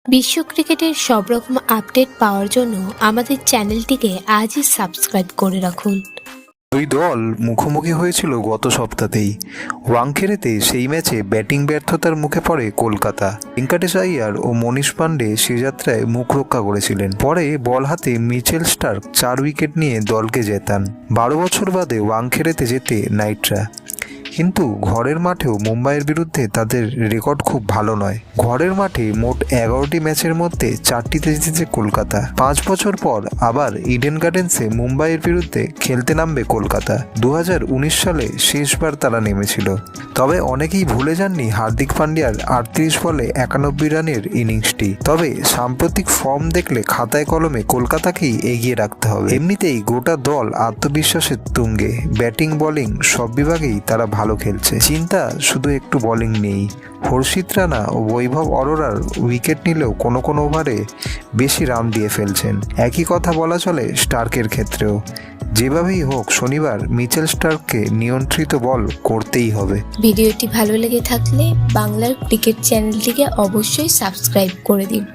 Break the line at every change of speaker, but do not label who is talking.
বিশ্ব ক্রিকেটের সব রকম আপডেট পাওয়ার জন্য আমাদের চ্যানেলটিকে আজই সাবস্ক্রাইব করে রাখুন।
দুই দল মুখোমুখি হয়েছিল গত সপ্তাহেই। ওয়াংখেড়েতে সেই ম্যাচে ব্যাটিং ব্যর্থতার মুখে পড়ে কলকাতা। ভেঙ্কটেশ আইয়ার ও মনীষ পাণ্ডে সে যাত্রায় মুখ রক্ষা করেছিলেন। পরে বল হাতে মিচেল স্টার্ক 4 উইকেট নিয়ে দলকে জেতান। 12 বছর বাদে ওয়াংখেড়েতে জেতে নাইটরা। কিন্তু ঘরের মাঠেও মুম্বাইয়ের বিরুদ্ধে তাদের রেকর্ড খুব ভালো নয়। ঘরের মাঠে মোট 11টি ম্যাচের মধ্যে 4টিতে জিতেছে কলকাতা। 5 বছর পর আবার ইডেন গার্ডেন্সে মুম্বাইয়ের বিরুদ্ধে খেলতে নামবে কলকাতা। 2019 সালে শেষবার তারা নেমেছিল। তবে অনেকেই ভুলে যাননি হার্দিক পান্ডিয়ার 38 বলে 91 রানের ইনিংসটি। তবে সাম্প্রতিক ফর্ম দেখলে খাতায় কলমে কলকাতাকেই এগিয়ে রাখতে হবে। এমনিতেই গোটা দল আত্মবিশ্বাসের তুঙ্গে। ব্যাটিং বোলিং সব বিভাগেই তারা ভালো খেলছে। চিন্তা শুধু একটু বোলিং নেই। হর্ষিত রানা ও বৈভব অরোরার উইকেট নিলেও কোনো কোনো ওভারে বেশি রান দিয়ে ফেলছেন। একই কথা বলা চলে স্টার্কের ক্ষেত্রেও। যেভাবেই হোক শনিবার মিচেল স্টার্ককে নিয়ন্ত্রিত বল করতেই হবে।
ভিডিওটি ভালো লেগে থাকলে বাংলার ক্রিকেট চ্যানেলটিকে অবশ্যই সাবস্ক্রাইব করে দিন।